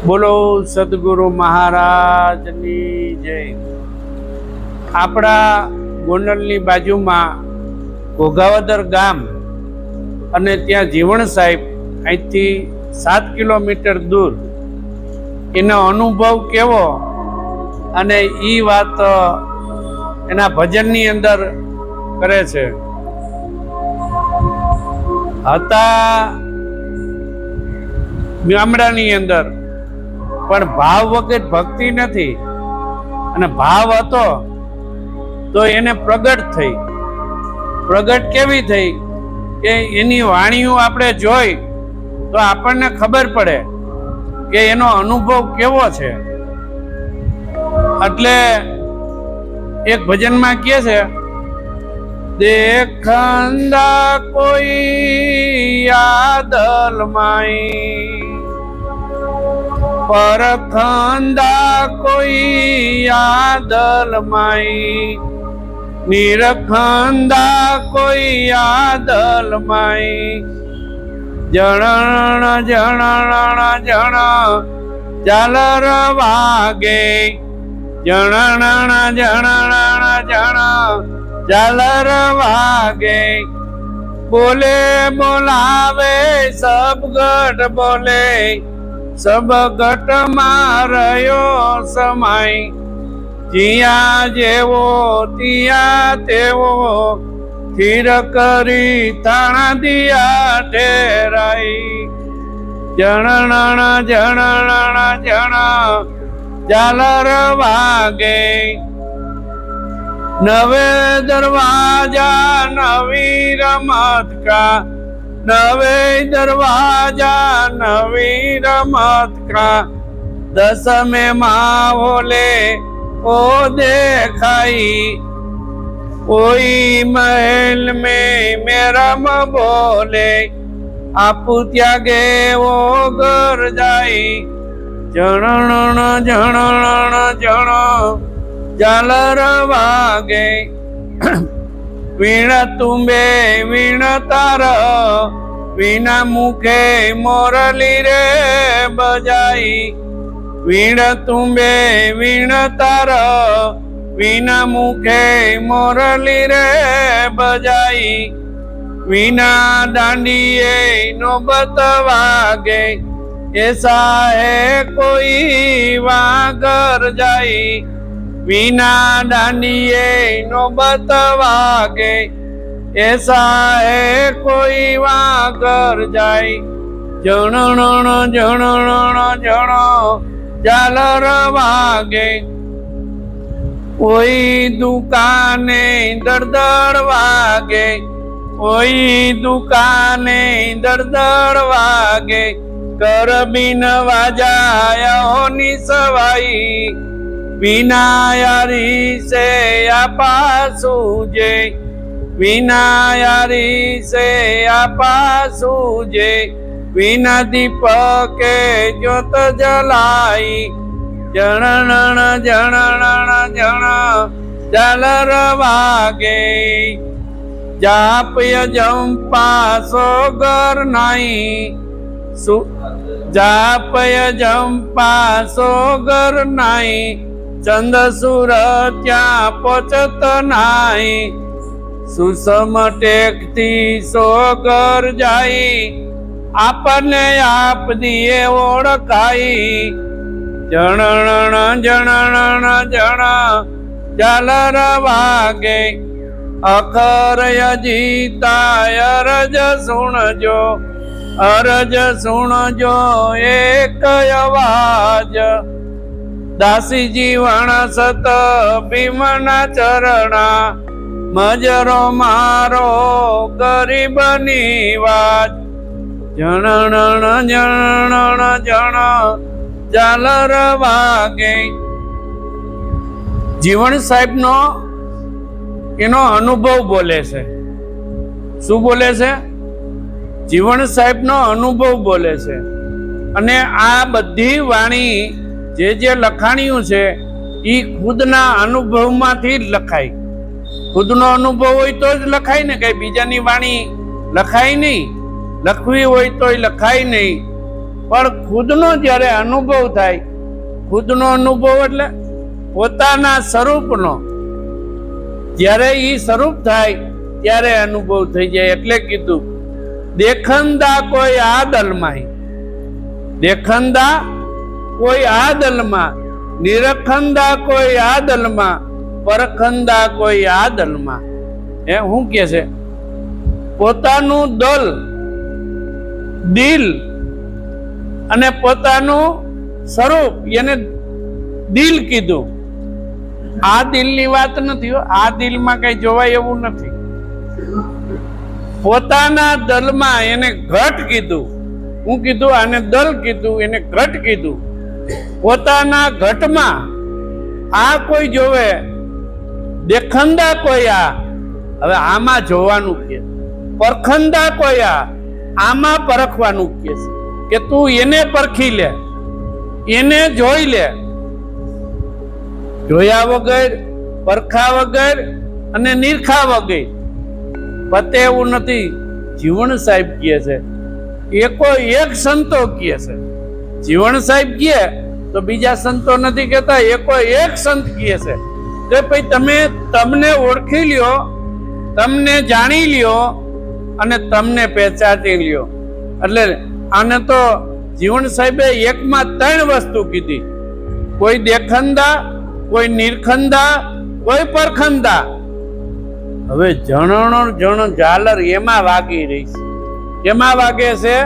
બોલો સદગુરુ મહારાજની જય। આપણા ગોંડલની બાજુમાં ઘોઘાવદર ગામ અને ત્યાં જીવણ સાહેબ અહીંથી 7 કિલોમીટર દૂર, એનો અનુભવ કેવો અને એ વાત એના ભજનની અંદર કરે છે। હતા ગામડાની અંદર પણ ભાવ વગર ભક્તિ નથી, અને ભાવ હતો તો એને પ્રગટ થઈ। પ્રગટ કેવી થઈ કે એની વાણીઓ આપણે જોઈ તો આપણને ખબર પડે કે એનો અનુભવ કેવો છે। એટલે એક ભજનમાં કહે છે, દેખંદા કોઈ યાદલ માઈ, પરખંદા કોઈ યાદલ માઈ, નિરખંદા કોઈ યાદલ માઈ, જણ જણ જણ ઝાલર વાગે, જણ જણ જણ ઝાલર વાગે, બોલે બોલાવે સબ ગઢ બોલે, સબ ગઢ માં રહ્યો સમાય, જ્યાં જેવો ત્યાં તેવો, સ્થિર કરી થાણા દિયા ઠેરાઈ, જણ જણ જણ ઝાલર વાગે, નવે દરવાજા નવી રમત કા, નવે દરવાજા નવી રમત કા, દસમે માહોલે ઓ દેખાઈ, कोई महल में मेरम बोले, आपू त्यागे वो घर जाई, जण जण जण ઝાલર વાગે, વીણ તુંબે વીણ તાર, વીણા મુખે મોરલી રે બજાઈ, વીણ તુંબે વીણ તાર, વીણા મુખે મોરલી રે બજાઈ, વીણા દાંડીએ નોબત વાગે, એસા હે કોઈ વાગર જાઈ, વીણા દાંડીએ નોબત વાગે, એસા હે કોઈ વાગર જાય, જણ જણ જણ ઝાલર વાગે, કોઈ દુકાને દરદડ વાગે, કોઈ દુકાને દરદડ વાગે, કર બિન વાજાયો ની સવાઈ, વિનાયારી સે આપા સૂજે, વિનાયારી સે આપા સૂજે, વિના દીપકે જ્યોત જલાઈ, જણ જણ જણ ઝાલર વાગે, જાપય જંપા સોગર નાઈ, જાપય જંપા સોગર નાઈ, ચંદ સુર ત્યાં પોચત નાઈ, સુસમ ટેકથી સોગર જાય, આપણને આપ દીએ ઓળખાઈ, જણ જણ જણ ઝાલર વાગે, અખર અજીતા અરજ સુણજો, અરજ સુણજો એક અવાજ, દાસી જીવણ સત ભીમના ચરણા, મજરો મારો ગરીબની વાત, જણ જણ જણ ઝાલર વાગે। જીવણ સાહેબ નો એનો અનુભવ બોલે છે। શું બોલે છે? જીવણ સાહેબ નો અનુભવ બોલે છે। અને આ બધી વાણી જે લખાણ્યું છે એ ખુદના અનુભવમાંથી જ લખાય। ખુદનો અનુભવ હોય તો જ લખાય ને, કઈ બીજાની વાણી લખાય નહીં। લખવી હોય તો લખાય નહીં। પણ ખુદનો જ્યારે અનુભવ થાય, ખુદનો અનુભવ એટલે પોતાના સ્વરૂપનો, જ્યારે એ સ્વરૂપ થાય ત્યારે અનુભવ થઈ જાય. એટલે કીધું દેખંદા કોઈ આ દલમાં, દેખંદા કોઈ આ દલમાં, નિરખંદા કોઈ આ દલમાં, પરખંદા કોઈ આ દલમાં. શું કે છે? પોતાનું દલ, દિલ અને પોતાનું સ્વરૂપ એને દિલ કીધું. આ દિલની વાત નથી, આ દિલમાં કઈ જોવાય એવું નથી. પોતાના દલમાં એને ઘટ કીધું. હું કીધું આને દલ કીધું, એને ઘટ કીધું. પોતાના ઘટમાં આ કોઈ જોવે, દેખંદા કોઈ આ, હવે આમાં જોવાનું કે, પરખંદા કોઈ આ, આમાં પરખવાનું કે તું એને પરખી લે, એને જોઈ લે. જોયા વગર, પરખા વગર અને નિરખા વગર પતે એવું નથી. જીવણ સાહેબ કહે છે, એકો એક સંતો કહે છે. જીવણ સાહેબ કહે તો બીજા સંતો નથી કહેતા, એકો એક સંત કહે છે કે ભાઈ તમે તમને ઓળખી લ્યો, તમને જાણી લ્યો અને તમને પહેચાની લ્યો. એટલે આને તો જીવણ સાહેબે એકમાં 3 વસ્તુ કીધી. કોઈ દેખંદા, કોઈ નિરખંદા, કોઈ પરખંદા. હવે જણનો જણ ઝાલર એમાં વાગી રહી છે. એમાં વાગે છે,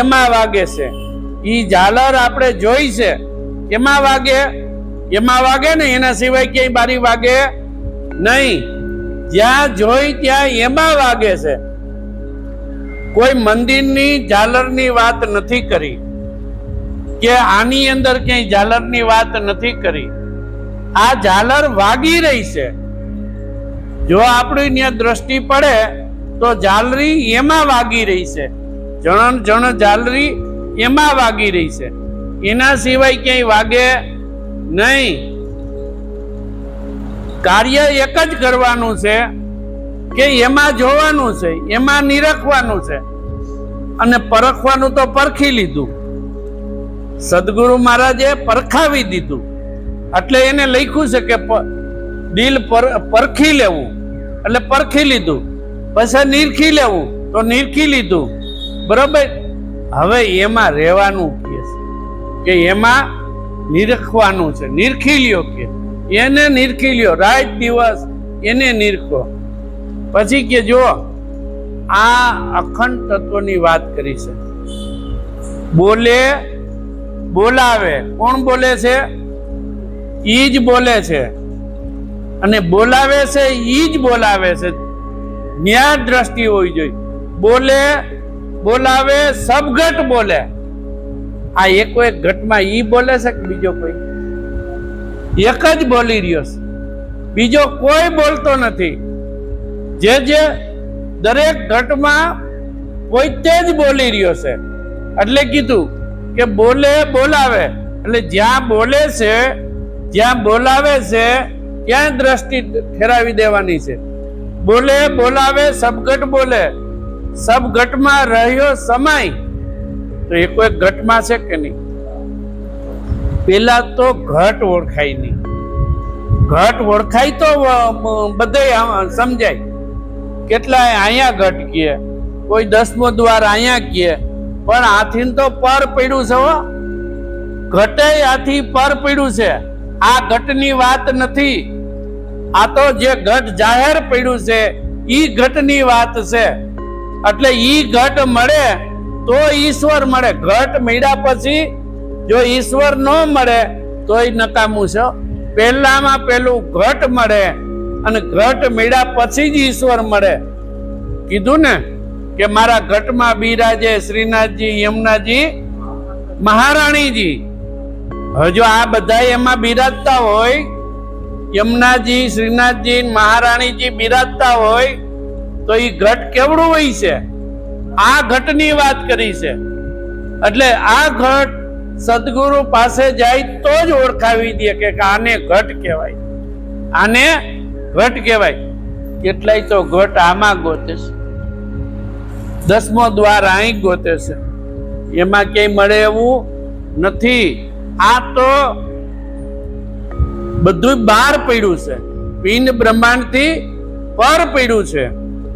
એમાં વાગે છે. ઈ ઝાલર આપણે જોઈ છે, એમાં વાગે, એમાં વાગે ને, એના સિવાય ક્યાંય બારી વાગે નહીં. જ્યાં જોઈ ત્યાં એમાં વાગે છે. કોઈ મંદિરની ઝાલરની વાત નથી કરી કે આની અંદર ક્યાંય ઝાલરની વાત નથી કરી. આ ઝાલર વાગી રહી છે. જો આપણી ત્યાં દ્રષ્ટિ પડે તો ઝાલરી એમાં વાગી રહી છે. જણ જણ ઝાલરી એમાં વાગી રહી છે, એના સિવાય ક્યાંય વાગે નહીં. કાર્ય એક જ કરવાનું છે કે એમાં જોવાનું છે, એમાં નિરખવાનું છે અને પરખવાનું તો પરખી લીધું. સદગુરુ મહારાજે પરખાવી દીધું. એટલે એને લખ્યું છે કે દિલ પરખી લેવું એટલે પરખી લીધું, પછી નિરખી લેવું તો નિરખી લીધું. બરોબર. હવે એમાં રહેવાનું કે એમાં નિરખવાનું છે. નિરખી લ્યો કે એને નિરખી લ્યો, રાત દિવસ એને નિરખો. પછી કે જો આ અખંડ તત્વની વાત કરી છે. બોલે, બોલાવે. કોણ બોલે છે? ઈ જ બોલે છે. અને બોલાવે છે ઈ જ બોલાવે છે. ન્યા દ્રષ્ટિ હોવી જોઈએ. બોલે, બોલાવે, સબઘટ બોલે. આ એકો એક ઘટમાં ઈ બોલે છે કે બીજો કોઈ? એક જ બોલી રહ્યો છે, બીજો કોઈ બોલતો નથી. જે દરેક ઘટમાં પોતે જ બોલી રહ્યો છે. એટલે કીધું કે બોલે, બોલાવે. એટલે જ્યાં બોલે છે, જ્યાં બોલાવે છે ત્યાં દ્રષ્ટિ ફેરવી દેવાની છે. બોલે, બોલાવે, સબઘટ બોલે. સબઘટમાં રહ્યો સમાય. તો એ કોઈ ઘટમાં છે કે નહીં? પેલા તો ઘટ ઓળખાય નહીં. ઘટ ઓળખાય તો બધે સમજાય. કેટલાય અહીંયા ઘટ કહે, કોઈ 10મો દ્વાર અહીંયા કહે, પણ આથી તો પર પડ્યું છે. હો, ઘટે આથી પર પડ્યું છે. આ ઘટની વાત નથી. આ તો જે ઘટ જાહેર પડ્યું છે ઈ ઘટની વાત છે. એટલે ઈ ઘટ મળે તો ઈશ્વર મળે. ઘટ મળ્યા પછી જો ઈશ્વર ન મળે તો એ નકામું છે. પહેલામાં પહેલું ઘટ મળે અને ઘટ મળ્યા પછી જ ઈશ્વર મળે. કીધું ને કે મારા ઘટમાં બિરાજે શ્રીનાથજી, યમુનાજી, મહારાણીજી. હજુ આ બધા એમાં બિરાજતા હોય, યમુનાજી, શ્રીનાથજી, મહારાણીજી બિરાજતા હોય તો એ ઘટ કેવડું હોય છે? આ ઘટની વાત કરી છે. એટલે આ ઘટ સદગુરુ પાસે જાય તો જ ઓળખાવી દે કે આને ઘટ કહેવાય, આને ઘટ કહેવાય. કેટલાય તો ઘટ આમાં ગોતે છે, 10મો દ્વાર અહીં ગોતે છે, એમાં ક્યાંય મળે એવું નથી. આ તો બધું બહાર પડ્યું છે, પિંડ બ્રહ્માંડ થી પર પડ્યું છે,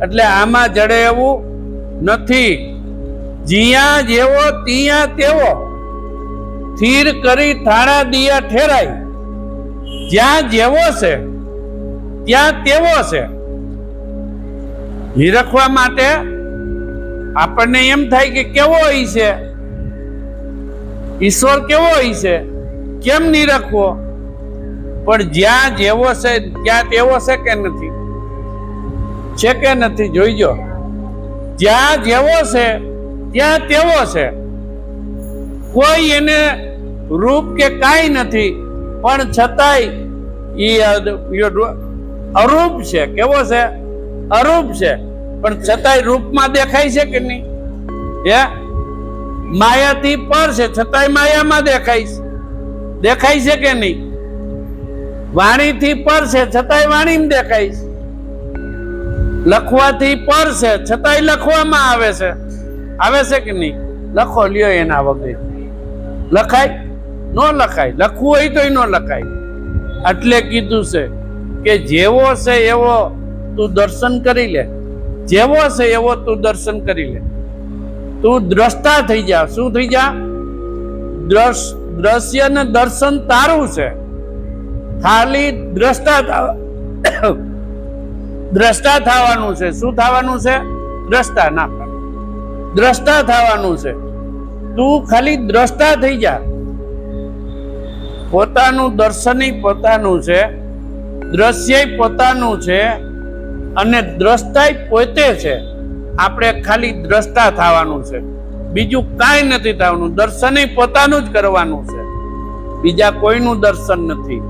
એટલે આમાં જડે એવું નથી. જ્યાં જેવો ત્યાં તેવો, સ્થિર કરી થાળા દિયા ઠેરાય. જ્યાં જેવો છે ત્યાં તેવો છે. નિરખવા માટે આપણને એમ થાય કે કેવો હોય છે ઈશ્વર, કેવો હોય છે, કેમ નિરખવો? પણ જ્યાં જેવો છે ત્યાં તેવો છે કે નથી? છે કે નથી? જોઈજો. જ્યાં જેવો છે ત્યાં તેવો છે. કોઈ એને રૂપ કે કાંઈ નથી, પણ છતાંય અરૂપ છે. કેવો છે? અરૂપ છે. પણ છતાંય રૂપમાં દેખાય છે કે નહીં? હે, માયાથી પર છે, છતાંય માયામાં દેખાય છે કે નહીં? વાણીથી પર છે, છતાંય વાણીમાં દેખાય છે. લખવાથી પર છે, છતાંય લખવામાં આવે છે કે નહીં? લખો લ્યો, એના વગર લખાય? નો લખાય. લખવું હોય તો ન લખાય. એટલે કીધું છે કે જેવો છે એવો તું દર્શન કરી લે. જેવો છે એવો તું દર્શન કરી લે. તું દ્રષ્ટા થઈ જા. શું થઈ જા? દ્રશ્ય ને દર્શન તારું છે. ખાલી દ્રષ્ટા થવાનું છે. શું થવાનું છે? દ્રષ્ટા. ના, દ્રષ્ટા થવાનું છે. તું ખાલી દ્રષ્ટા થઈ જા. પોતાનું દર્શન પોતાનું છે, દ્રશ્ય પોતાનું છે, અને દ્રષ્ટા પોતે છે. આપણે ખાલી દ્રષ્ટા થવાનું છે, બીજું કાંઈ નથી થવાનું. દર્શન પોતાનું જ કરવાનું છે, બીજા કોઈનું દર્શન નથી.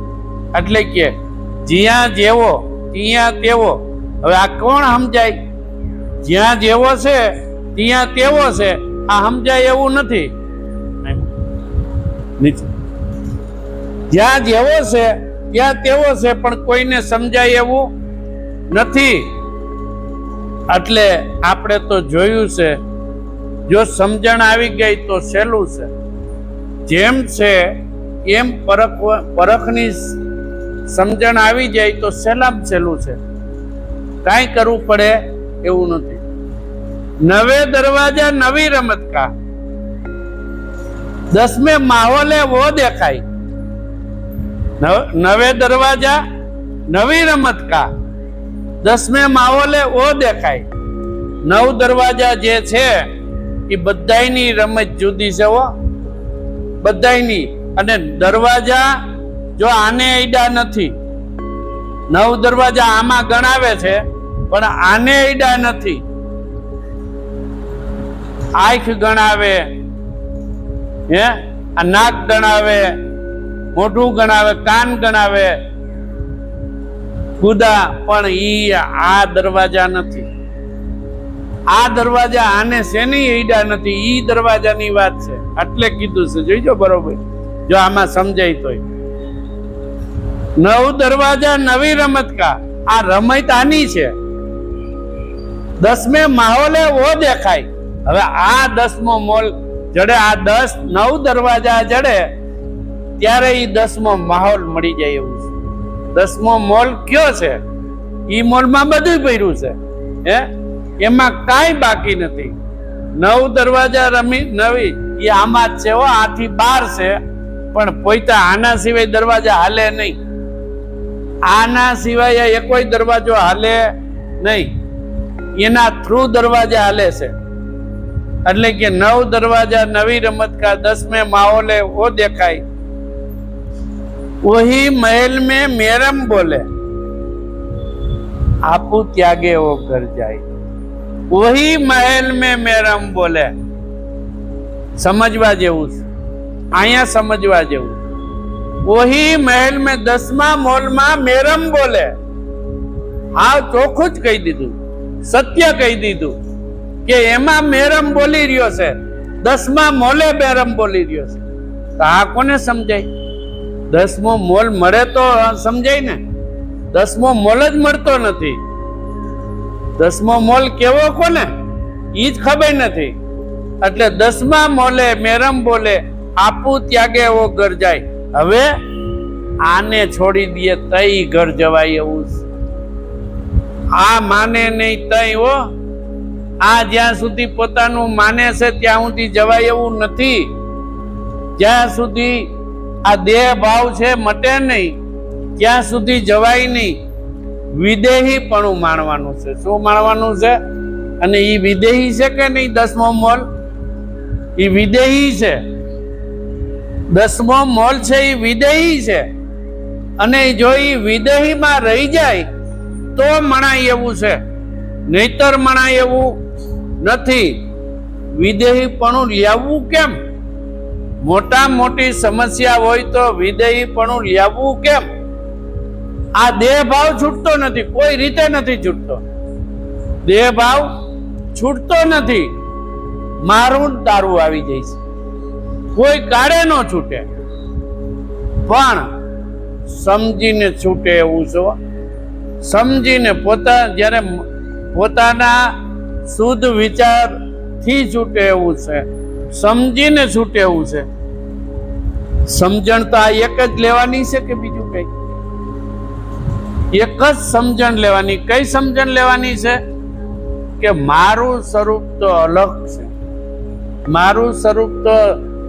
એટલે કે જ્યાં જેવો ત્યાં તેવો. હવે આ કોણ સમજાય? જ્યાં જેવો છે ત્યાં તેવો છે, આ સમજાય એવું નથી. જ્યાં જેવો છે ત્યાં તેવો છે, પણ કોઈને સમજાય એવું નથી. એટલે આપણે તો જોયું છે, જો સમજણ આવી ગઈ તો સહેલું છે. જેમ છે એમ પરખની સમજણ આવી જાય તો સહેલામાં સહેલું છે. કાંઈ કરવું પડે એવું નથી. નવે દરવાજા નવી રમત કા, 10મે માહોલે વો દેખાય. નવે દરવાજા નવી રમત કા, 10મે માહોલે વો દેખાય. 9 દરવાજા જે છે એ બધાયની રમત જુદી છે હો, બધાયની. અને દરવાજા જો આને અડ્યા નથી, 9 દરવાજા આમાં ગણાવે છે, પણ આને અડ્યા નથી. આંખ ગણાવે, હે, આ નાક ગણાવે, મોઢું ગણાવે, કાન ગણાવે, ખુદા, પણ ઈ આ દરવાજા નથી. આ દરવાજા આને શેની અડ્યા નથી, ઈ દરવાજાની વાત છે. એટલે કીધું છે, જોઈજો બરોબર, જો આમાં સમજાય તોય. 9 દરવાજા નવી રમત કા, આ રમત આની છે. 10મે માહોલે વો દેખાય. હવે આ 10મો મોલ જડે, આ 9 દરવાજા જડે ત્યારે ઈ 10મો માહોલ મળી જાય એવું છે. 10મો મોલ કયો છે? ઈ મોલમાં બધું પડ્યું છે, હે, એમાં કાંઈ બાકી નથી. 9 દરવાજા નવી એ આમાં જ છે હો, આથી 12 છે. પણ પોઈતા આના સિવાય દરવાજા હાલે નહીં. આના સિવાય એ કોઈ દરવાજો હાલે નહીં. એના થ્રુ દરવાજા હાલે છે. એટલે કે 9 દરવાજા નવી રમત કા, 10મે માહોલે वो देखाई. वही महल में मेरम बोले, आपू त्यागे वो घर जाए. वही महल में मेरम बोले. समझवा जेવું છે, અહીંયા સમજવા જેવું. वही महल में 10મા મોલમાં મેરમ બોલે. હા, ચોખ્ખું જ કહી દીધું, સત્ય કહી દીધું કે એમાં મેરમ બોલી રહ્યો છે. 10મા મોલે મેરમ બોલી રહ્યો છે. તો આ કોને સમજાય? 10મો મોલ મળે તો સમજાય ને. 10મો મોલ જ મળતો નથી. 10મો મોલ કેવો કોને ઈ જ ખબર નથી. એટલે 10મા મોલે મેરમ બોલે, આપું ત્યાગે ઓ ઘર જાય. હવે આને છોડી દઈએ તઈ ઘર જવાય એવું છે. આ માને નહીં તઈ હો. આ જ્યાં સુધી પોતાનું માને છે ત્યાં સુધી જવાય એવું નથી. જ્યાં સુધી આ દેહ ભાવ છે મટે નહીં ત્યાં સુધી જવાય નહીં. વિદેહી પણ માણવાનું છે. શું માણવાનું છે? અને ઈ વિદેહી છે કે નહીં? 10મો મોલ ઈ વિદેહી છે. 10મો મોલ છે ઈ વિદેહી છે. અને જો ઈ વિદેહીમાં રહી જાય તો મણાય એવું છે, નહીતર મણાય એવું નથી. વિદેહીપણું લેવું કેમ? મોટા મોટી સમસ્યા હોય તો વિદેહીપણું લેવું કેમ? આ દેહ ભાવ છૂટતો નથી, કોઈ રીતે નથી છૂટતો. દેહ ભાવ છૂટતો નથી. મારું તારું આવી જાય છે, કોઈ કાળે ન છૂટે, પણ સમજીને છૂટે એવું છો. સમજીને જ્યારે પોતાના શુદ્ધ વિચારથી છૂટે એવું છે, સમજીને છૂટે એવું છે. સમજણ તો આ એક જ લેવાની છે કે બીજું કઈ? એક જ સમજણ લેવાની. કઈ સમજણ લેવાની છે? કે મારું સ્વરૂપ તો અલગ છે. મારું સ્વરૂપ તો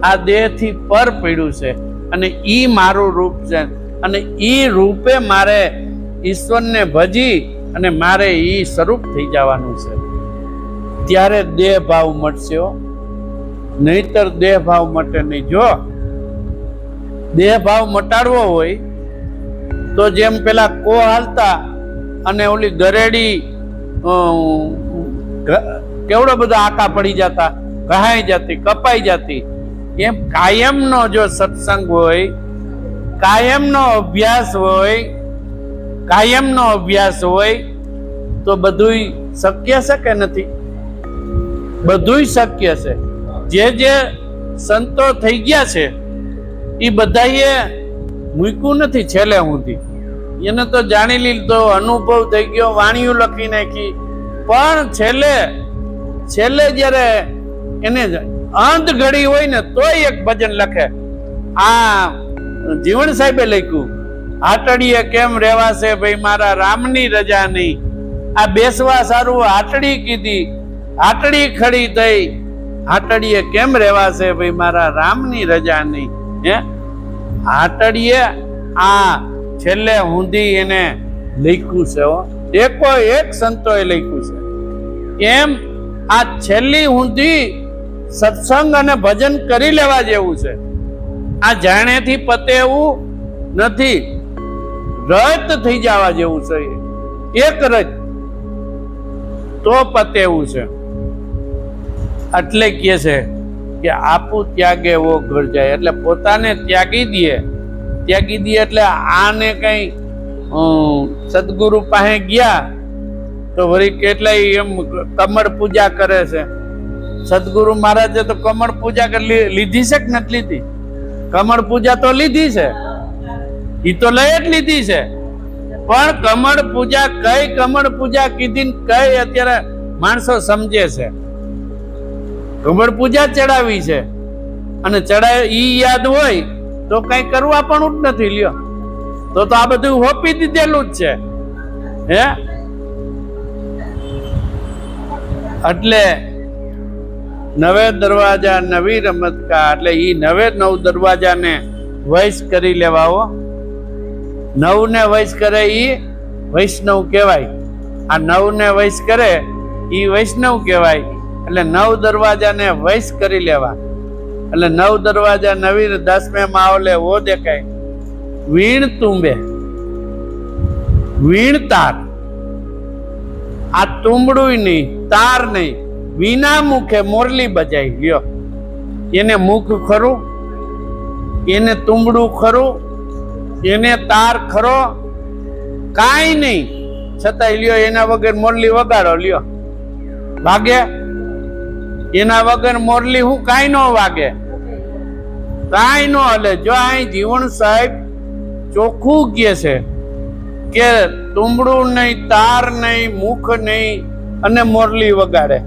આ દેહથી પર પડ્યું છે અને ઈ મારું રૂપ છે. અને ઈ રૂપે મારે ઈશ્વરને ભજી અને મારે ઈ સ્વરૂપ થઈ જવાનું છે. ત્યારે દેહ ભાવ મટશે. નહીતર દેહ ભાવ મટે નહીં. જો દેહ ભાવ મટાડવો હોય તો જેમ પેલા કો હાલતા અને ઓલી ગરેડી કેવડો બધા આકા પડી જતા, કહાઈ જતી, કપાઈ જતી, એમ કાયમનો જો સત્સંગ હોય, કાયમનો અભ્યાસ હોય, કાયમનો અભ્યાસ હોય તો બધુંય શક્ય છે કે નથી? બધુંય શક્ય છે. જે સંતો થઈ ગયા છે એ બધાએ મૂક્યું નથી છેલ્લે સુધી. એને તો જાણી લીધો, અનુભવ થઈ ગયો, વાણીઓ લખી નાખી, પણ છેલ્લે જ્યારે એને અંત ઘડી હોય ને તોય એક ભજન લખે. આ જીવણ સાહેબે લખ્યું, હાટડીએ કેમ રેવાશે ભાઈ મારા રામની રજા નહીં. આ બેસવા સારું હાટડી કીધી, હાટડી ખડી થઈ, હાટડીએ કેમ રેવાશે ભાઈ મારા રામની રજા નહીં. હે હાટડીએ આ છેલ્લે ઊંધી એને લખ્યું છે. એકો એક સંતોએ લખ્યું છે. એમ આ છેલ્લી ઊંધી સત્સંગ અને ભજન કરી લેવા જેવું છે. આ જાણેથી પતે એવું નથી. રત થઈ જવા જેવું છે. એક રત તો પતે એવું છે. એટલે કહે છે કે આપું ત્યાગે વો ઘર જાય. એટલે પોતાને ત્યાગી દે એટલે આને કઈ સદગુરુ પાસે ગયા તો વળી કેટલાય એમ કમળ પૂજા કરે છે. સદગુરુ મહારાજે તો કમળ પૂજા લીધી છે કે નથી લીધી? કમળ પૂજા તો લીધી છે, એ તો લઈ જ લીધી છે. પણ કમળ પૂજા કઈ કમળ પૂજા કીધી કઈ અત્યારે માણસો સમજે છે. કમળ પૂજા ચડાવી છે અને ચડાવે ઈ યાદ હોય તો કઈ કરવા પણ જ નથી. લ્યો તો આ બધું હોપી દીધેલું જ છે. હે એટલે નવે દરવાજા નવી રમત કા. એટલે ઈ 9 દરવાજાને વૈશ કરી લેવાઓ. 9 ને વૈશ કરે ઈ વૈષ્ણવ કહેવાય. આ 9 ને વૈશ કરે ઈ વૈષ્ણવ કહેવાય. એટલે 9 દરવાજાને વૈશ કરી લેવા. એટલે 9 દરવાજા નવી 10મેં માહોલે વો દેખાય. વીણ તુંબે, વીણ તાર. આ તુંબડું નહીં, તાર નહીં, વિના મુખે મોરલી બજાય. લ્યો એને મુખ ખરું, એને તુંબડું ખરું, એને તાર ખરો, કાંઈ નહીં. છતાંય લ્યો એના વગર મોરલી વગાડો. લ્યો વાગે? એના વગર મોરલી હું કાંઈ ન વાગે, કાંઈ ન હલે. જો અહીં જીવણ સાહેબ ચોખ્ખું કહે છે કે તુંબડું નહીં, તાર નહીં, મુખ નહીં અને મોરલી વગાડે.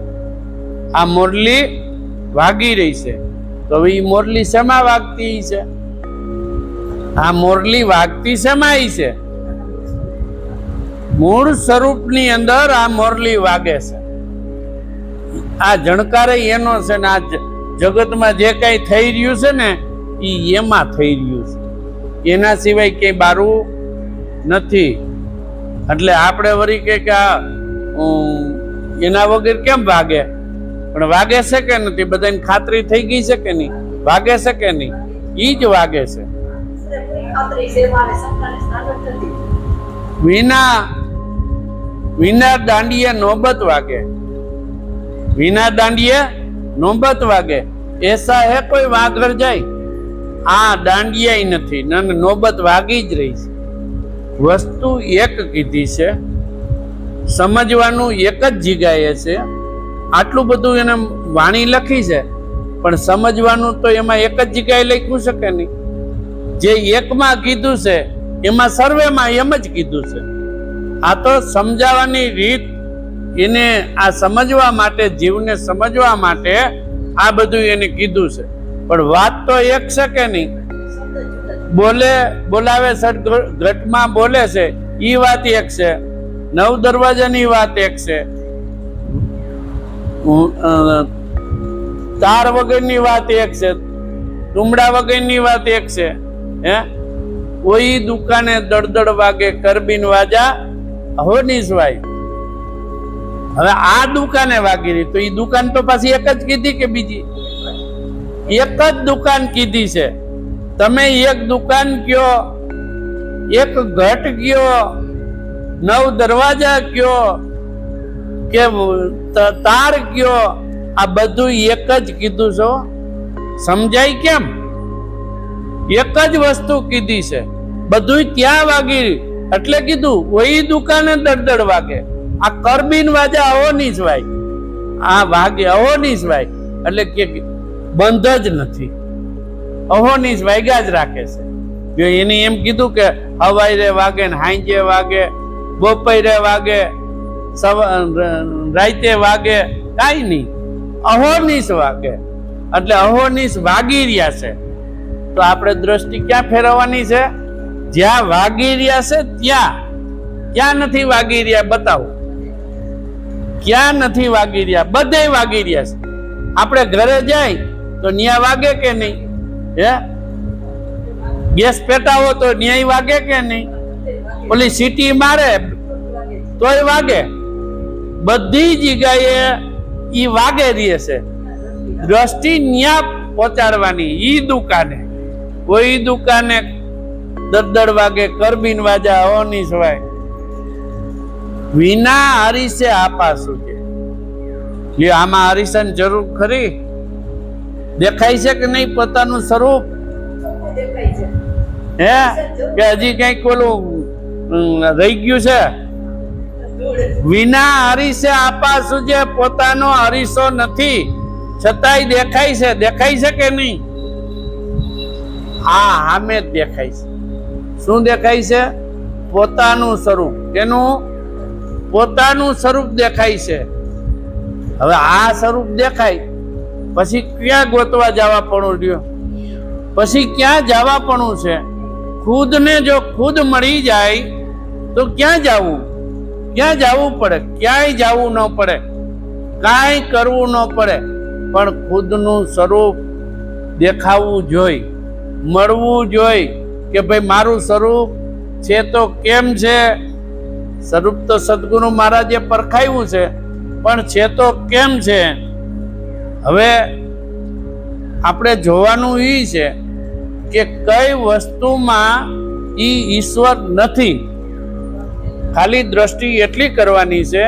આ મોરલી વાગી રહી છે. તો હવે ઈ મોરલી શેમાં વાગતી છે? આ મોરલી વાગતી શેમાં છે? મૂળ સ્વરૂપની અંદર આ મોરલી વાગે છે. આ જણકાર એનો છે ને આ જગતમાં જે કઈ થઈ રહ્યું છે ને ઈ એમાં થઈ રહ્યું છે, એના સિવાય કઈ બારું નથી. એટલે આપણે વળી કે આ એના વગર કેમ વાગે? પણ વાગે છે કે નથી? બધાને ખાતરી થઈ ગઈ છે કે નહીં? વાગે છે કે નહીં? ઈ જ વાગે છે. વિના દાંડીએ નોબત વાગે, વિના દાંડીએ નોબત વાગે. એસા હે કોઈ વાગર જાય? આ દાંડિયા નથી, નોબત વાગી જ રહી છે. વસ્તુ એક કીધી છે, સમજવાનું એક જ જગ્યાએ છે. આટલું બધું એને વાણી લખી છે, પણ સમજવાનું તો એમાં એક જ જગ્યાએ લખ્યું છે કે નહીં? જે એકમાં કીધું છે એમાં સર્વેમાં એમ જ કીધું છે. આ તો સમજાવવાની રીત, એને આ સમજવા માટે, જીવને સમજવા માટે આ બધું એને કીધું છે. પણ વાત તો એક છે કે નહીં? બોલાવે ઘટમાં બોલે છે ઈ વાત એક છે, 9 દરવાજાની વાત એક છે, તાર વગરની વાત એક છે, તુમડા વગરની વાત એક છે. કોઈ દુકાને દળદળ વાગે કરબીન વાજા અહોનિસવાય. હવે આ દુકાને વાગી રહી, તો એ દુકાન તો પાછી એક જ કીધી કે બીજી? એક જ દુકાન કીધી છે. તમે એક દુકાન કયો, એક ઘટ કયો, 9 દરવાજા કયો કે તાર કયો, આ બધું એક જ કીધું છો. સમજાય કેમ? એક જ વસ્તુ કીધી છે, બધું ત્યાં વાગી. એટલે કીધું વહી દુકાને દળદળ વાગે. આ કરબીન વાજા અહોનિસવાય, આ વાગે અહોનિસવાય. એટલે કે બંધ જ નથી, અહોનિસ વાગ્યા જ રાખે છે. જો એને એમ કીધું કે હવાઈ વાગે ને હાંજે વાગે, બપોરે વાગે, રાતે વાગે, કાંઈ નહીં, અહોનિસ વાગે. એટલે અહોનિસ વાગી રહ્યા છે. તો આપણે દ્રષ્ટિ ક્યાં ફેરવવાની છે? જ્યાં વાગી રહ્યા છે ત્યાં. ક્યાં નથી વાગી રહ્યા? બતાવો ક્યાં નથી વાગી રહ્યા? બધે વાગી રહ્યા છે. આપણે ઘરે જાય તો ન્યા વાગે કે નહીં? ગેસ પેટાવો તો ન્યાય વાગે કે નહીં? ઓલી સીટી મારે તોય વાગે. બધી જગ્યાએ ઈ વાગે રહે છે. દ્રષ્ટિ ન્યા પહોંચાડવાની. ઈ દુકાને, કોઈ દુકાને દળદળ વાગે, કરબીન વાજા અહોનિસવાય. વિના હરીશે આપા સુજે. લ્યો, આમાં હરીશની જરૂર ખરી? દેખાય છે કે નહીં પોતાનું સ્વરૂપ? કે હજી કઈક ઓલું રહી ગયું છે? વિના હરીશે આપા સુજે. પોતાનો હરીશો નથી છતાંય દેખાય છે. દેખાય છે કે નહીં? હા, સામે જ દેખાય છે. શું દેખાય છે? પોતાનું સ્વરૂપ. એનું પોતાનું સ્વરૂપ દેખાય છે. હવે આ સ્વરૂપ દેખાય પછી ક્યાં ગોતવા જવા પડું રહ્યો? પછી ક્યાં જવા પડું છે? ખુદને જો ખુદ મળી જાય તો ક્યાં જવું? ક્યાં જવું પડે? ક્યાંય જવું ન પડે, કાંઈ કરવું ન પડે. પણ ખુદનું સ્વરૂપ દેખાવું જોઈ, મળવું જોઈ કે ભાઈ મારું સ્વરૂપ છે તો કેમ છે? સ્વરૂપ તો સદગુરુ મહારાજે પરખાયું છે, પણ છે તો કેમ છે? હવે આપણે જોવાનું એ છે કે કઈ વસ્તુમાં ઈ ઈશ્વર નથી. ખાલી દ્રષ્ટિ એટલી કરવાની છે.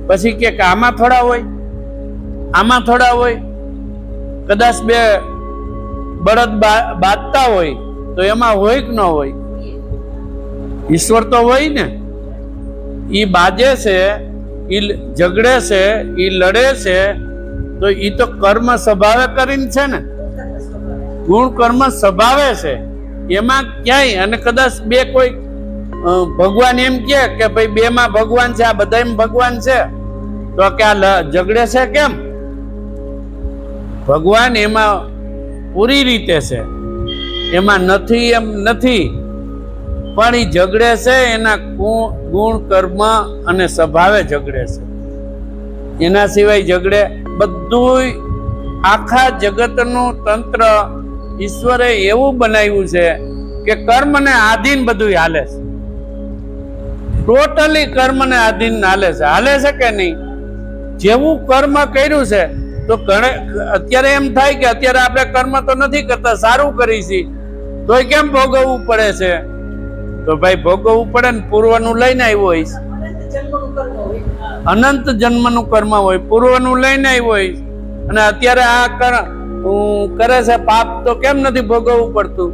પછી કે આમાં થોડા હોય, આમાં થોડા હોય. કદાચ બે બળદ બાંધતા હોય તો એમાં હોય કે ન હોય? ઈશ્વર તો હોય ને. ઈ બાજે છે, ઈ ઝઘડે છે, ઈ લડે છે, તો ઈ તો કર્મ સ્વભાવે કરીને છે ને. ગુણ કર્મ સ્વભાવે છે, એમાં ક્યાંય. અને કદાચ બે કોઈ ભગવાન એમ કે ભાઈ બે માં ભગવાન છે, આ બધામાં ભગવાન છે, તો કે આ ઝઘડે છે કેમ? ભગવાન એમાં પૂરી રીતે છે, એમાં નથી એમ નથી, પણ એ ઝઘડે છે એના ગુણ કર્મ અને સ્વભાવે ઝઘડે છે, એના સિવાય ઝઘડે બધું. આખા જગતનું તંત્ર ઈશ્વરે એવું બનાવ્યું છે કે કર્મને આધીન બધું હાલે છે, ટોટલી કર્મને આધીન હાલે છે કે નહીં? જેવું કર્મ કર્યું છે તો અત્યારે એમ થાય કે અત્યારે આપણે કર્મ તો નથી કરતા, સારું કરી છે, તોય કેમ ભોગવવું પડે છે? તો ભાઈ ભોગવવું પડે ને, પૂર્વનું લઈને આવ્યો હોઈશ, અનંત જન્મનું કર્મ હોય, પૂર્વનું લઈને આવ્યો હોઈશ, અને અત્યારે આ કરે છે પાપ, તો કેમ નથી ભોગવવું પડતું?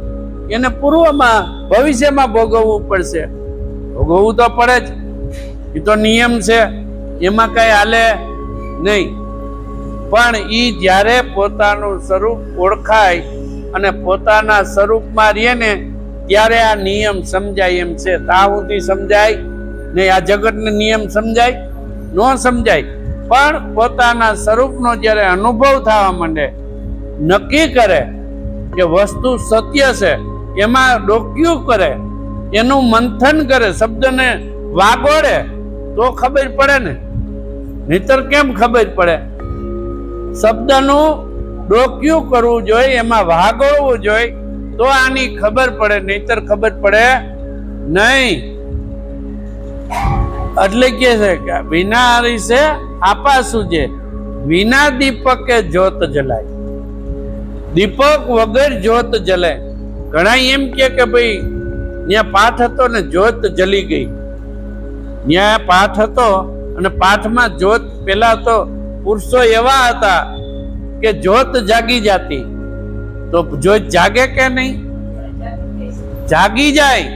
એને પૂર્વમાં ભવિષ્યમાં ભોગવવું પડશે, ભોગવવું તો પડે જ, એ તો નિયમ છે, એમાં કઈ હાલે નહીં. પણ ઈ જ્યારે પોતાનું સ્વરૂપ ઓળખાય અને પોતાના સ્વરૂપમાં રહે ને ત્યારે આ નિયમ સમજાય એમ છે. ત્યાં સુધી સમજાય નહીં, આ જગતને નિયમ સમજાય ન સમજાય. પણ પોતાના સ્વરૂપનો જ્યારે અનુભવ થવા માંડે, નક્કી કરે કે વસ્તુ સત્ય છે, એમાં ડોક્યું કરે, એનું મંથન કરે, શબ્દને વાગોડે, તો ખબર પડે ને, નહીતર કેમ ખબર પડે? શબ્દનું ડોક્યું કરવું જોઈએ, એમાં વાગોળવું જોઈએ, તો આની ખબર પડે, નહીતર ખબર પડે નહીં. એટલે કે છે કે વિના હરીશે આપા સૂજે, વિના દીપકે જ્યોત જલાય. દીપક વગર જ્યોત જલે. ઘણા એમ કે ભાઈ ત્યાં પાઠ હતો ને જ્યોત જલી ગઈ. ત્યાં પાઠ હતો અને પાઠમાં જ્યોત, પેલા તો પુરુષો એવા હતા કે જ્યોત જાગી જાતી, તો જ્યોત જાગે કે નહીં? જાગી જાય.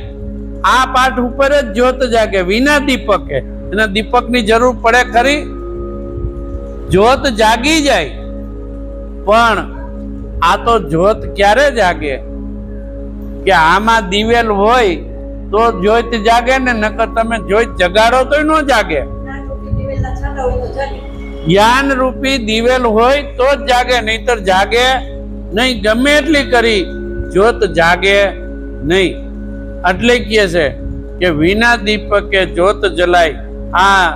આ પાઠ ઉપર જ જ્યોત જાગે વિના દીપકે. એના દીપકની જરૂર પડે ખરી? જ્યોત જાગી જાય. પણ આ તો જ્યોત ક્યારે જાગે? કે આમાં દિવેલ હોય તો જ્યોત જાગે ને, નકર તમે જ્યોત જગાડો તો ન જાગે. જ્ઞાન રૂપી દિવેલ હોય તો જ જાગે, નહીતર જાગે નહીં. ગમે એટલી કરી જ્યોત જાગે નહીં. એટલે કહે છે કે વિના દીપકે જ્યોત જલાય. આ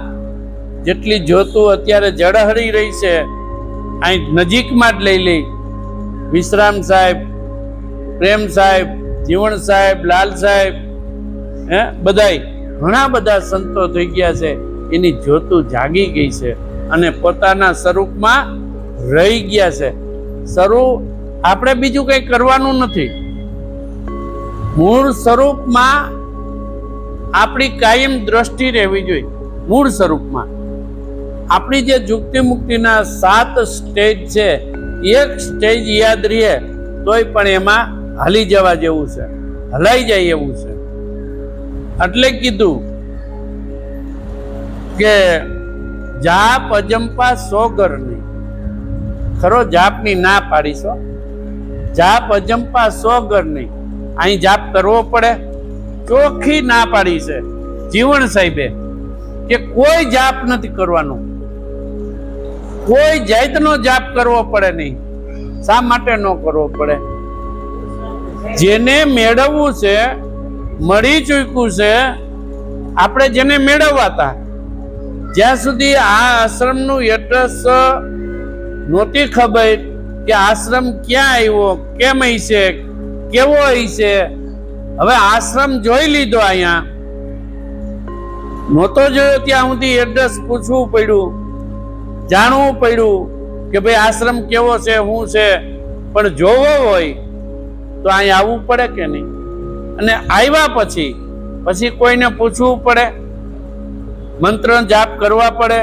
જેટલી જ્યોતો અત્યારે જળહળી રહી છે, અહીં નજીકમાં જ લઈ લઈ. વિશ્રામ સાહેબ, પ્રેમ સાહેબ, જીવણ સાહેબ, લાલ સાહેબ, બધાય ઘણા બધા સંતો થઈ ગયા છે, એની જ્યોતો જાગી ગઈ છે અને પોતાના સ્વરૂપમાં રહી ગયા છે. સ્વરૂપ આપણે બીજું કંઈ કરવાનું નથી. મૂળ સ્વરૂપમાં આપણી કાયમ દ્રષ્ટિ રહેવી જોઈએ. મૂળ સ્વરૂપમાં આપણી જે મુક્તિ મુક્તિના 7 સ્ટેજ છે, એક સ્ટેજ યાદ રહે તોય પણ એમાં હાલી જવા જેવું છે, હલાઈ જાય એવું છે. એટલે કીધું કે જાપ અજંપા 100 ઘર નહીં. ખરો જાપની ના પાડીશો, જાપ અજંપા 100 ઘર નહીં. અહીં જાપ કરવો પડે, ચોખ્ખી ના પાડી છે જીવણ સાહેબે કે કોઈ જાપ નથી કરવાનો, કોઈ જાતનો જાપ કરવો પડે નહીં. શા માટે ન કરવો પડે? જેને મેળવવું છે, મળી ચૂક્યું છે. આપણે જેને મેળવવાતા, જ્યાં સુધી આ આશ્રમનું એડ્રેસ નહોતી ખબર કે આશ્રમ ક્યાં આવ્યો, કેમ હશે, કેવો હશે. હવે આશ્રમ જોઈ લીધો, અહીંયા નહોતો જોયો ત્યાં સુધી એડ્રેસ પૂછવું પડ્યું, જાણવું પડ્યું કે ભાઈ આશ્રમ કેવો છે, શું છે. પણ જોવો હોય તો અહીં આવવું પડે કે નહીં? અને આવ્યા પછી કોઈને પૂછવું પડે, મંત્ર જાપ કરવા પડે,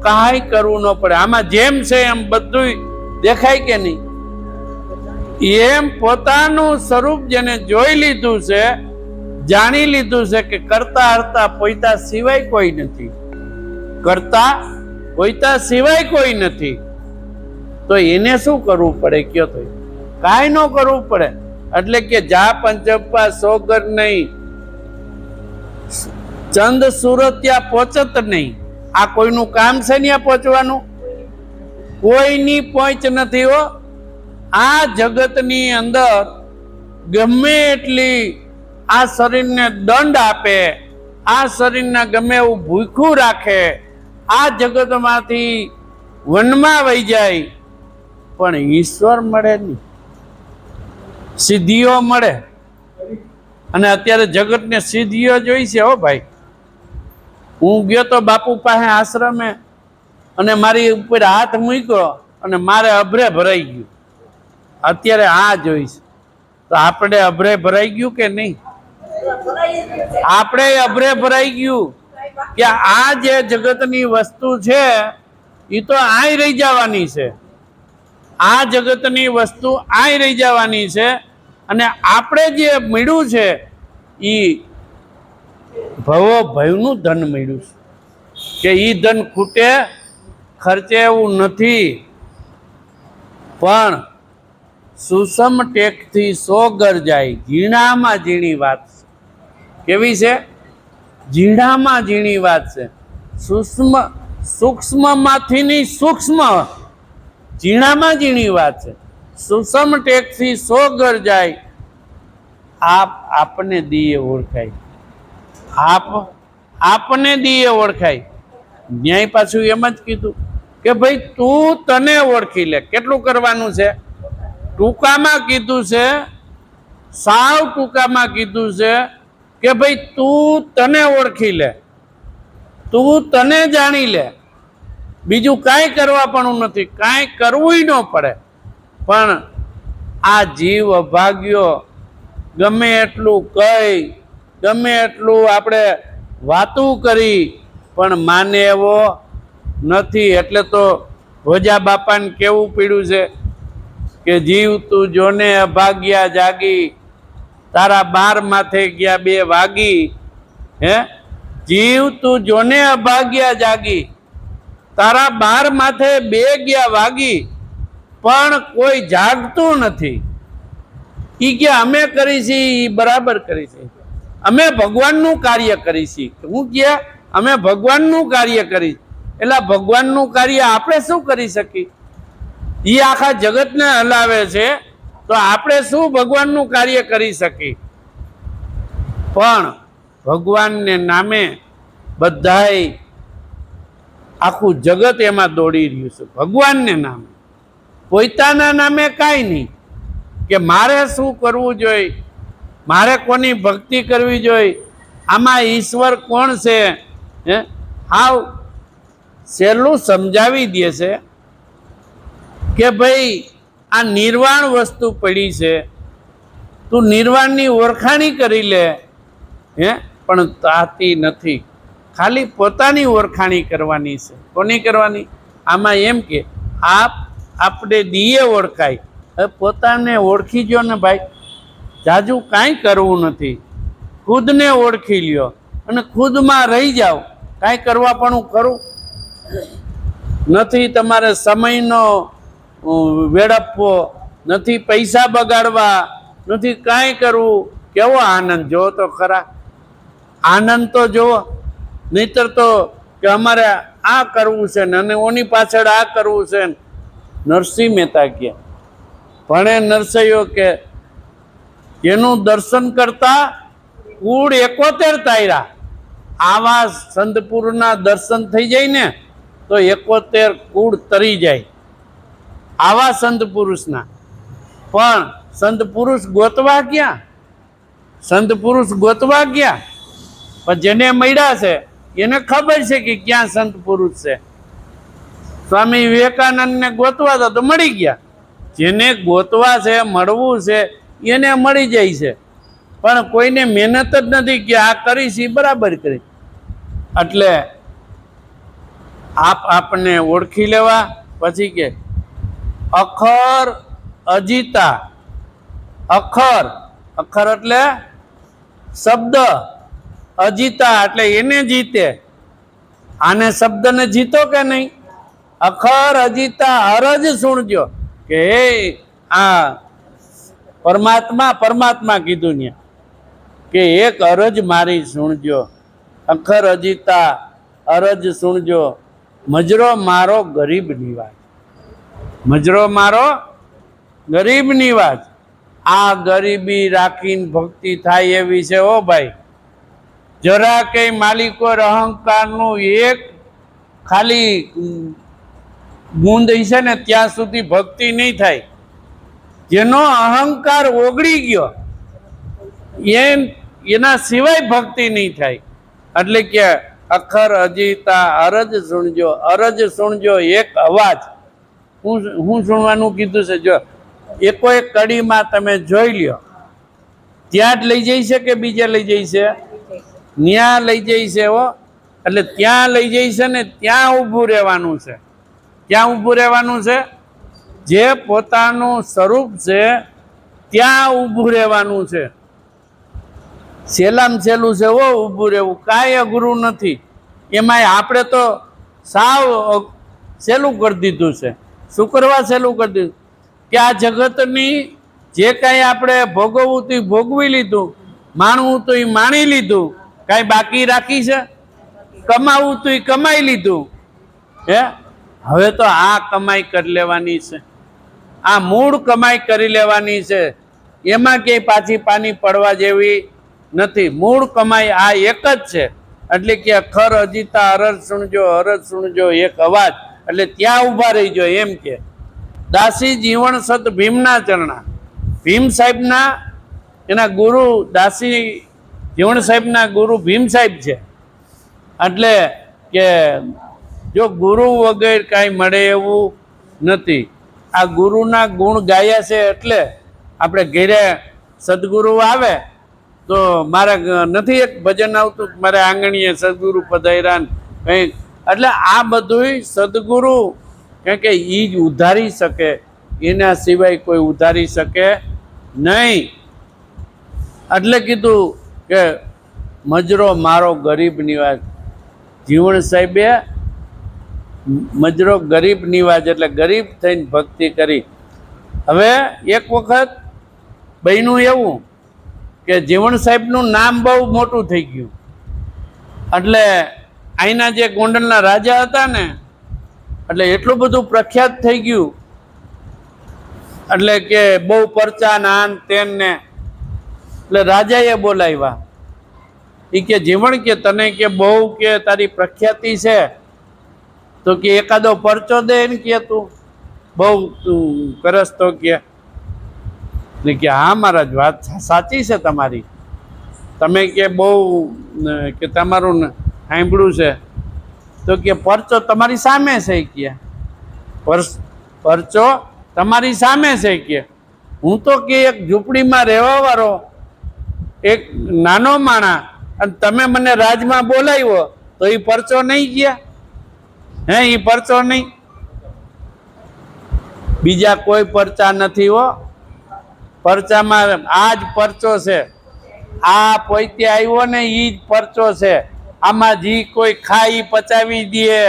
કાંઈ કરવું ન પડે. આમાં જેમ છે એમ બધું દેખાય કે નહીં? એમ પોતાનું સ્વરૂપ જેને જોઈ લીધું છે, જાણી લીધું છે કે કરતા હરતા પોઈતા સિવાય કોઈ નથી, કરતા પોઈતા સિવાય કોઈ નથી, તો એને શું કરવું પડે કયો? તો કાંઈ ન કરવું પડે. એટલે કે જાપ અંજપા 100 ઘર નહીં, ચંદ સુરત ત્યાં પહોંચત નહીં. આ કોઈનું કામ છે ને પહોંચવાનું? કોઈની પહોંચ નથી હો. આ જગતની અંદર ગમે એટલી આ શરીરને દંડ આપે, આ શરીરને ગમે એવું ભૂખ્યું રાખે, આ જગતમાંથી વનમાં વહી જાય, પણ ઈશ્વર મળે નહીં, સિદ્ધિઓ મળે. અને અત્યારે જગતને સિદ્ધિઓ જોઈ છે હો ભાઈ. હું ગયો તો બાપુ પાસે આશ્રમે અને મારી ઉપર હાથ મૂક્યો અને મારે અભરે ભરાઈ ગયું. અત્યારે આ જોઈશ તો આપણે અભરે ભરાઈ ગયું કે નહીં? આપણે અભરે ભરાઈ ગયું કે આ જે જગતની વસ્તુ છે એ તો આય રહી જવાની છે. આ જગતની વસ્તુ આય રહી જવાની છે. અને આપણે જે મળ્યું છે એ ભવો ભયનું ધન મળ્યું છે કે એ ધન ખૂટે ખર્ચે એવું નથી. પણ સુસમ ટેકથી 100 ઘર જાય, ઝીણામાં ઝીણી વાત છે. કેવી છે? ઝીણામાં ઝીણી વાત છે. સૂક્ષ્મમાંથી ની સૂક્ષ્મ, ઝીણામાં ઝીણી વાત છે. સુસમ ટેકથી 100 ઘર જાય, આપને દીએ ઓળખાય. આપને દીએ ઓળખાય. ન્યાય પાછું એમ જ કીધું કે ભાઈ તું તને ઓળખી લે. કેટલું કરવાનું છે? ટૂંકામાં કીધું છે, સાવ ટૂંકામાં કીધું છે કે ભાઈ તું તને ઓળખી લે, તું તને જાણી લે. બીજું કાંઈ કરવા પણ નથી, કાંઈ કરવું ન પડે. પણ આ જીવ અભાગ્યો ગમે એટલું કહી, ગમે એટલું આપણે વાતું કરી, પણ માને એવો નથી. એટલે તો ભોજા બાપાને કેવું પીડ્યું છે કે જીવ તું જોને અભાગ્યા જાગી, તારા 12 માથે ગયા 2 વાગી. હે જીવ તું જોને અભાગ્યા જાગી, તારા 12 માથે 2 ગયા વાગી, પણ કોઈ જાગતું નથી. ઈ કે અમે કરી છે ઈ બરાબર કરી છે, અમે ભગવાનનું કાર્ય કરી છે. હું કે અમે ભગવાનનું કાર્ય કરી, એટલે ભગવાનનું કાર્ય આપણે શું કરી શકીએ? ઈ આખા જગતને હલાવે છે, તો આપણે શું ભગવાનનું કાર્ય કરી શકીએ? પણ ભગવાનને નામે બધાય આખું જગત એમાં દોડી રહ્યું છે. ભગવાનને નામે, પોતાના નામે કાંઈ નહીં કે મારે શું કરવું જોઈએ, મારે કોની ભક્તિ કરવી જોઈએ, આમાં ઈશ્વર કોણ છે. હે હાવ સહેલું સમજાવી દે છે કે ભાઈ આ નિર્વાણ વસ્તુ પડી છે, તું નિર્વાણની ઓળખાણી કરી લે. હે પણ તાતી નથી, ખાલી પોતાની ઓળખાણી કરવાની છે. કોની કરવાની? આમાં એમ કે આપણે દીએ ઓળખાય. હવે પોતાને ઓળખી ગયો ને ભાઈ, જાજુ કાંઈ કરવું નથી. ખુદને ઓળખી લ્યો અને ખુદમાં રહી જાઓ. કાંઈ કરવા પણ હું કરું નથી. તમારે સમયનો વેડપવો નથી, પૈસા બગાડવા નથી, કાંઈ કરવું. કેવો આનંદ જોવો તો ખરા, આનંદ તો જોવો. નહીતર તો કે અમારે આ કરવું છે ને અને ઓની પાછળ આ કરવું છે. નરસિંહ મહેતા કે ભણે નરસૈયો કે જેનું દર્શન કરતા કુળ 71 તાર્યા. આવા સંત પુરુષના દર્શન થઈ જાય ને તો 71 કુળ તરી જાય, આવા સંત પુરુષના. પણ સંત પુરુષ ગોતવા ક્યાં? સંત પુરુષ ગોતવા ક્યાં? પણ જેને મળ્યા છે એને ખબર છે કે ક્યાં સંત પુરુષ છે. સ્વામી વિવેકાનંદને ગોતવા હતા તો મળી ગયા. જેને ગોતવા છે, મળવું છે, એને મળી જાય છે. પણ કોઈને મહેનત જ નથી કે આ કરીશ એ બરાબર કરી. એટલે આપને ઓળખી લેવા. પછી કે અખર અજીતા. અખર, અખર એટલે શબ્દ, અજીતા એટલે એને જીતે. આને શબ્દને જીતો કે નહીં? અખર અજીતા અરજ સુણજો કે હે આ પરમાત્મા કીધું ને કે એક અરજ મારી સુણજો. અખર અજીતા અરજ સુણજો, મજરો મારો ગરીબ નિવાજ. મજરો મારો ગરીબ નિવાજ. આ ગરીબી રાખીને ભક્તિ થાય એવી છે ઓ ભાઈ. જરા કઈ માલિકો અહંકારનું એક ખાલી ગુંદ છે ને ત્યાં સુધી ભક્તિ નહીં થાય. જેનો અહંકાર ઓગળી ગયો એના સિવાય ભક્તિ નહીં થાય. એટલે કે અખર અજીતા અરજ સુણજો, અરજ સુણજો એક અવાજ. હું સુણવાનું કીધું છે, જો એકો એક કડીમાં તમે જોઈ લ્યો, ત્યાં જ લઈ જઈ છે કે બીજે લઈ જઈ છે? ત્યાં લઈ જઈ છે હો. એટલે ત્યાં લઈ જઈ છે ને ત્યાં ઊભું રહેવાનું છે. ક્યાં ઊભું રહેવાનું છે? જે પોતાનું સ્વરૂપ છે ત્યાં ઊભું રહેવાનું છે. સહેલામ સહેલું છે હો ઊભું રહેવું, કાંઈ અઘરું નથી. એમાંય આપણે તો સાવ સહેલું કરી દીધું છે. શું કરવા સહેલું કરી દીધું? કે આ જગતની જે કાંઈ આપણે ભોગવવું તો એ ભોગવી લીધું, માણવું તો એ માણી લીધું, કાંઈ બાકી રાખી છે? કમાવું તો એ કમાઈ લીધું. હે, હવે તો આ કમાઈ કરી લેવાની છે, આ મૂળ કમાઈ કરી લેવાની છે. એમાં ક્યાંય પાછી પાની પડવા જેવી નથી. મૂળ કમાઈ આ એક જ છે. એટલે કે અખર અજીતા અરજ સુણજો, અરજ સુણજો એક અવાજ. એટલે ત્યાં ઊભા રહીજો એમ કે. દાસી જીવણ સત ભીમના ચરણા. ભીમ સાહેબના એના ગુરુ દાસી જીવણ સાહેબના ગુરુ ભીમ સાહેબ છે. એટલે કે જો ગુરુ વગર કાંઈ મળે એવું નથી. આ ગુરુના ગુણ ગાયા છે એટલે આપણે ઘેરે સદગુરુ આવે તો મારે નથી એક ભજન આવતું, મારે આંગણીએ સદગુરુ પધાર્યા કંઈક. એટલે આ બધું સદગુરુ કે એ જ ઉધારી શકે, એના સિવાય કોઈ ઉધારી શકે નહીં. એટલે કીધું કે મજરો મારો ગરીબ નિવાજ. જીવણ સાહેબે મજરો ગરીબ નિવાજ એટલે ગરીબ થઈને ભક્તિ કરી. હવે એક વખત બન્યું એવું કે જીવણ સાહેબનું નામ બહુ મોટું થઈ ગયું. એટલે અહીંના જે ગોંડલના રાજા હતા ને, એટલે એટલું બધું પ્રખ્યાત થઈ ગયું. એટલે કે બહુ પરચા નાન તેન ને. એટલે રાજાએ બોલાવ્યા. એ કે જીવણ કે તને કે બહુ કે તારી પ્રખ્યાતિ છે તો કે એકાદો પરચો દે ને કે તું બહુ કરસ તો કે હા મહારાજ વાત સાચી છે તમારી. તમે કે બહુ કે તમારું સાંભળ્યું છે તો કે પરચો તમારી સામે છે કે પરચો તમારી સામે છે કે હું તો કે એક ઝૂંપડીમાં રહેવા વાળો એક નાનો માણા, અને તમે મને રાજમાં બોલાવ્યો તો એ પરચો નહીં ગયા? હે, એ પરચો નહીં. બીજા કોઈ પરચા નથી હો. પરચામાં આ જ પરચો છે. આ પોતે આવ્યો ને એ જ પરચો છે. આમાં જે કોઈ ખાઈ પચાવી દે,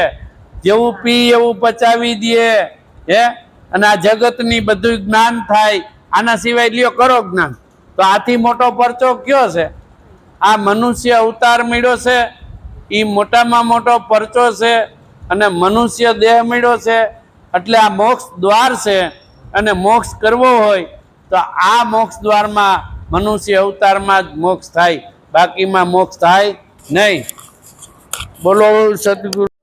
જેવું પી એવું પચાવી દે. હે, અને આ જગતની બધું જ્ઞાન થાય. આના સિવાય લ્યો કરો જ્ઞાન, તો આથી મોટો પરચો કયો છે? આ મનુષ્ય અવતાર મળ્યો છે એ મોટામાં મોટો પરચો છે. અને મનુષ્ય દેહ મળ્યો છે એટલે આ મોક્ષ દ્વાર છે. અને મોક્ષ કરવો હોય તો આ મોક્ષ દ્વારમાં મનુષ્ય અવતારમાં જ મોક્ષ થાય, બાકીમાં મોક્ષ થાય નહીં. બોલો સદગુરુ.